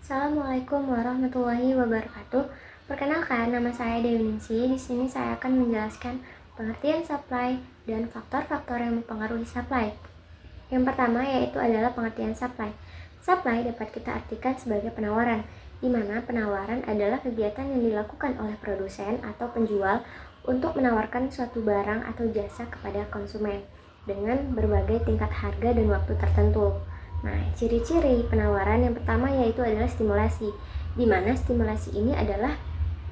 Assalamualaikum warahmatullahi wabarakatuh. Perkenalkan, nama saya Dewi Ningsi. Di sini saya akan menjelaskan pengertian supply dan faktor-faktor yang mempengaruhi supply. Yang pertama yaitu adalah pengertian supply. Supply dapat kita artikan sebagai penawaran, di mana penawaran adalah kegiatan yang dilakukan oleh produsen atau penjual untuk menawarkan suatu barang atau jasa kepada konsumen dengan berbagai tingkat harga dan waktu tertentu. Nah, ciri-ciri penawaran yang pertama yaitu adalah stimulasi, di mana stimulasi ini adalah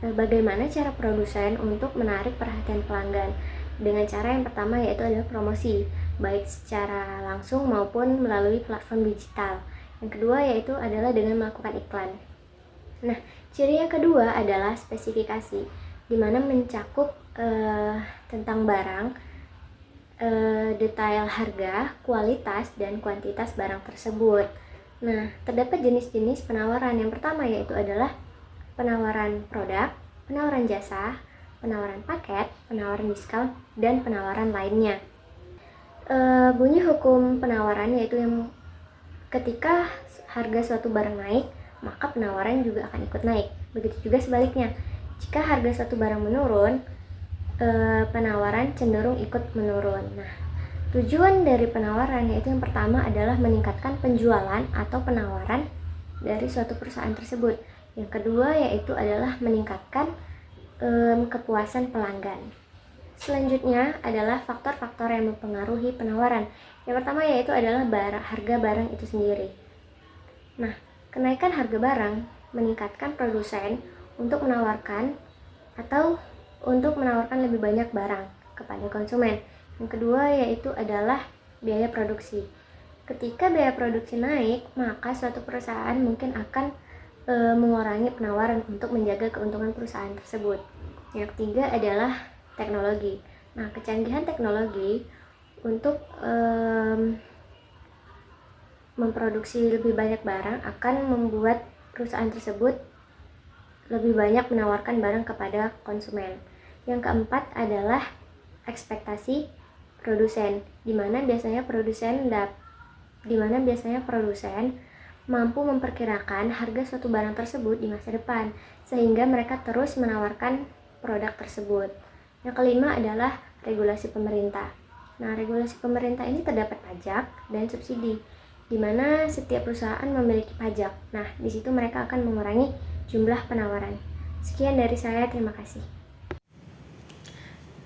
bagaimana cara produsen untuk menarik perhatian pelanggan. Dengan cara yang pertama yaitu adalah promosi, baik secara langsung maupun melalui platform digital. Yang kedua yaitu adalah dengan melakukan iklan. Nah, ciri yang kedua adalah spesifikasi, di mana mencakup tentang barang, detail harga, kualitas, dan kuantitas barang tersebut. Nah, terdapat jenis-jenis penawaran. Yang pertama yaitu adalah penawaran produk, penawaran jasa, penawaran paket, penawaran diskon, dan penawaran lainnya. Bunyi hukum penawaran yaitu yang ketika harga suatu barang naik, maka penawaran juga akan ikut naik. Begitu juga sebaliknya, jika harga suatu barang menurun, penawaran cenderung ikut menurun. Nah, tujuan dari penawaran yaitu yang pertama adalah meningkatkan penjualan atau penawaran dari suatu perusahaan tersebut. Yang kedua yaitu adalah meningkatkan kepuasan pelanggan. Selanjutnya adalah faktor-faktor yang mempengaruhi penawaran. Yang pertama yaitu adalah harga barang itu sendiri. Nah, kenaikan harga barang meningkatkan produsen untuk menawarkan lebih banyak barang kepada konsumen. Yang kedua yaitu adalah biaya produksi. Ketika biaya produksi naik, maka suatu perusahaan mungkin akan mengurangi penawaran untuk menjaga keuntungan perusahaan tersebut. Yang ketiga adalah teknologi. Nah, kecanggihan teknologi untuk memproduksi lebih banyak barang akan membuat perusahaan tersebut lebih banyak menawarkan barang kepada konsumen. Yang keempat adalah ekspektasi produsen, di mana biasanya produsen mampu memperkirakan harga suatu barang tersebut di masa depan, sehingga mereka terus menawarkan produk tersebut. Yang kelima adalah regulasi pemerintah. Nah, regulasi pemerintah ini terdapat pajak dan subsidi, di mana setiap perusahaan memiliki pajak. Nah, di situ mereka akan mengurangi jumlah penawaran. Sekian dari saya, terima kasih.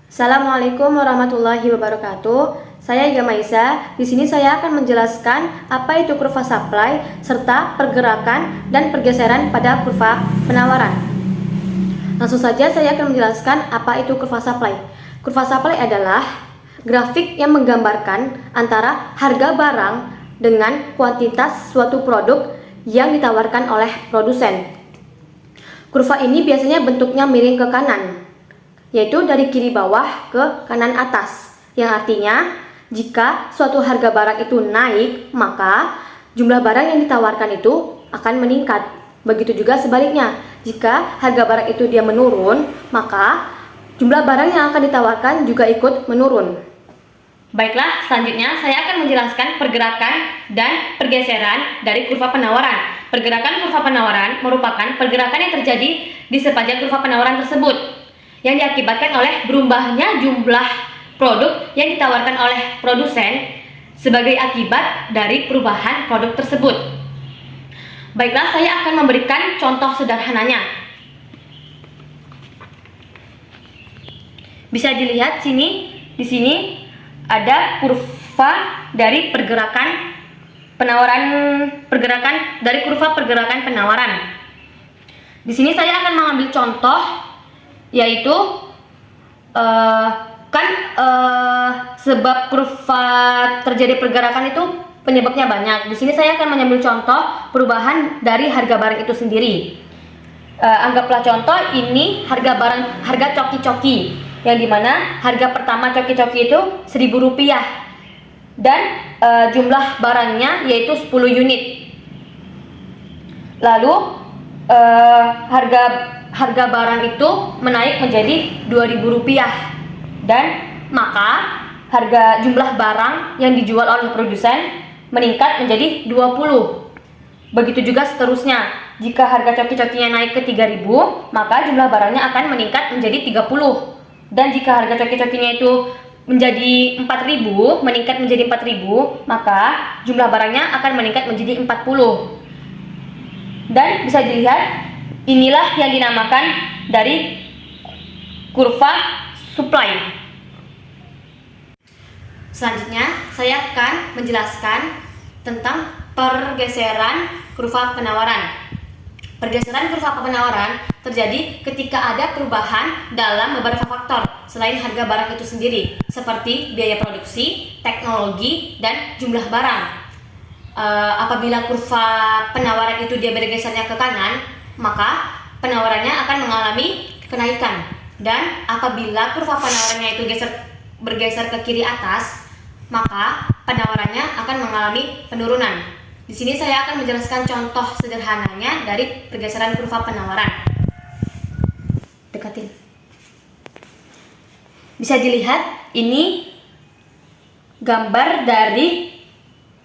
Assalamualaikum warahmatullahi wabarakatuh. Saya Iga Maisa. Di sini saya akan menjelaskan apa itu kurva supply serta pergerakan dan pergeseran pada kurva penawaran. Langsung saja saya akan menjelaskan apa itu kurva supply. Kurva supply adalah grafik yang menggambarkan antara harga barang dengan kuantitas suatu produk yang ditawarkan oleh produsen. Kurva ini biasanya bentuknya miring ke kanan, yaitu dari kiri bawah ke kanan atas, yang artinya jika suatu harga barang itu naik, maka jumlah barang yang ditawarkan itu akan meningkat. Begitu juga sebaliknya, jika harga barang itu dia menurun, maka jumlah barang yang akan ditawarkan juga ikut menurun. Baiklah, selanjutnya saya akan menjelaskan pergerakan dan pergeseran dari kurva penawaran. Pergerakan kurva penawaran merupakan pergerakan yang terjadi di sepanjang kurva penawaran tersebut, yang diakibatkan oleh berubahnya jumlah produk yang ditawarkan oleh produsen sebagai akibat dari perubahan produk tersebut. Baiklah, saya akan memberikan contoh sederhananya. Bisa dilihat di sini ada kurva dari pergerakan penawaran. Di sini saya akan mengambil contoh, yaitu sebab kurva terjadi pergerakan itu penyebabnya banyak. Di sini saya akan mengambil contoh perubahan dari harga barang itu sendiri. Anggaplah contoh ini harga coki-coki, yang dimana harga pertama coki-coki itu Rp1.000 dan jumlah barangnya yaitu 10 unit. Lalu harga harga barang itu menaik menjadi Rp2.000 dan maka harga jumlah barang yang dijual oleh produsen meningkat menjadi 20. Begitu juga seterusnya. Jika harga coki-cokinya naik ke 3.000, maka jumlah barangnya akan meningkat menjadi 30. Dan jika harga coki-cokinya itu menjadi 4.000, meningkat menjadi 4.000, maka jumlah barangnya akan meningkat menjadi 40. Dan bisa dilihat, inilah yang dinamakan dari kurva supply. Selanjutnya, saya akan menjelaskan tentang pergeseran kurva penawaran. Pergeseran kurva penawaran terjadi ketika ada perubahan dalam beberapa faktor selain harga barang itu sendiri, seperti biaya produksi, teknologi, dan jumlah barang. Apabila kurva penawaran itu dia bergesernya ke kanan, maka penawarannya akan mengalami kenaikan. Dan apabila kurva penawarannya itu bergeser ke kiri atas, maka penawarannya akan mengalami penurunan. Di sini saya akan menjelaskan contoh sederhananya dari pergeseran kurva penawaran. Dekatin. Bisa dilihat, ini gambar dari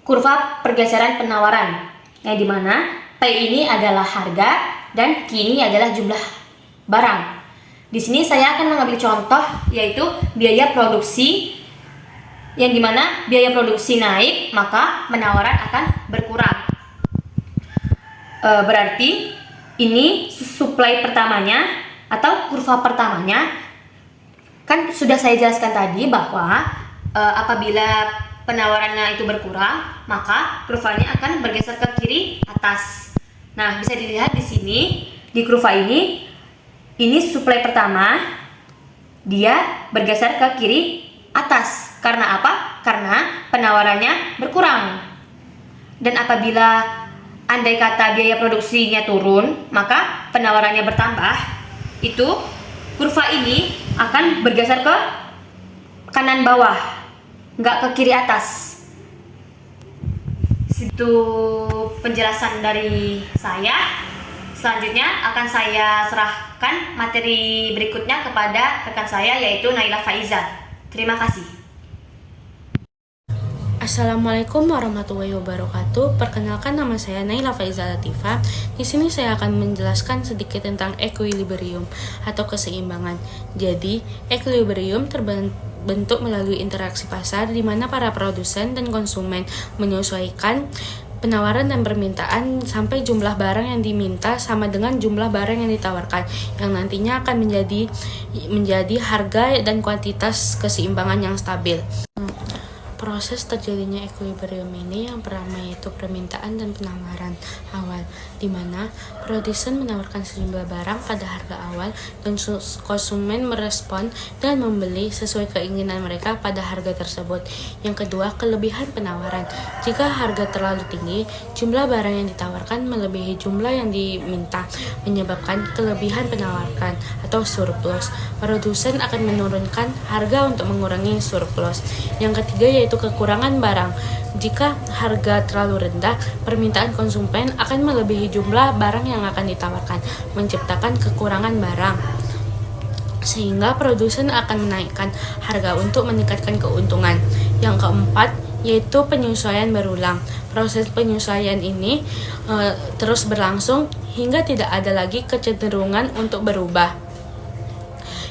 kurva pergeseran penawaran, yang dimana P ini adalah harga dan Q ini adalah jumlah barang. Di sini saya akan mengambil contoh yaitu biaya produksi, yang dimana biaya produksi naik maka penawaran akan berkurang. Berarti ini supply pertamanya atau kurva pertamanya. Kan sudah saya jelaskan tadi bahwa apabila penawarannya itu berkurang, maka kurvanya akan bergeser ke kiri atas. Nah, bisa dilihat di sini di kurva ini supply pertama dia bergeser ke kiri atas. Karena apa? Karena penawarannya berkurang. Dan apabila andai kata biaya produksinya turun, maka penawarannya bertambah, itu kurva ini akan bergeser ke kanan bawah, nggak ke kiri atas. Itu penjelasan dari saya. Selanjutnya akan saya serahkan materi berikutnya kepada rekan saya yaitu Naila Faiza. Terima kasih. Assalamualaikum warahmatullahi wabarakatuh. Perkenalkan, nama saya Naila Faiza Latifah. Di sini saya akan menjelaskan sedikit tentang equilibrium atau keseimbangan. Jadi, equilibrium terbentuk melalui interaksi pasar di mana para produsen dan konsumen menyesuaikan penawaran dan permintaan sampai jumlah barang yang diminta sama dengan jumlah barang yang ditawarkan, yang nantinya akan menjadi harga dan kuantitas keseimbangan yang stabil. Proses terjadinya equilibrium ini yang pertama yaitu permintaan dan penawaran awal, di mana produsen menawarkan sejumlah barang pada harga awal dan konsumen merespon dan membeli sesuai keinginan mereka pada harga tersebut. Yang kedua, kelebihan penawaran. Jika harga terlalu tinggi, jumlah barang yang ditawarkan melebihi jumlah yang diminta, menyebabkan kelebihan penawaran atau surplus. Produsen akan menurunkan harga untuk mengurangi surplus. Yang ketiga yaitu kekurangan barang. Jika harga terlalu rendah, permintaan konsumen akan melebihi jumlah barang yang akan ditawarkan, menciptakan kekurangan barang. Sehingga produsen akan menaikkan harga untuk meningkatkan keuntungan. Yang keempat yaitu penyesuaian berulang. Proses penyesuaian ini terus berlangsung hingga tidak ada lagi kecenderungan untuk berubah.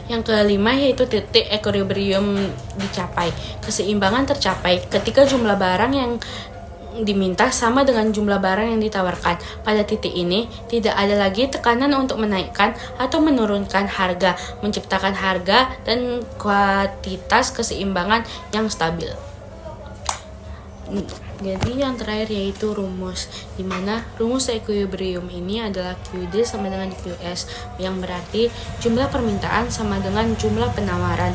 Yang kelima yaitu titik equilibrium dicapai. Keseimbangan tercapai ketika jumlah barang yang diminta sama dengan jumlah barang yang ditawarkan. Pada titik ini tidak ada lagi tekanan untuk menaikkan atau menurunkan harga, menciptakan harga dan kuantitas keseimbangan yang stabil. Jadi yang terakhir yaitu rumus, di mana rumus equilibrium ini adalah QD sama dengan QS, yang berarti jumlah permintaan sama dengan jumlah penawaran.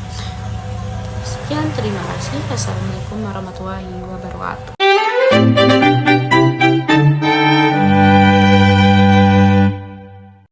Sekian, terima kasih. Assalamualaikum warahmatullahi wabarakatuh.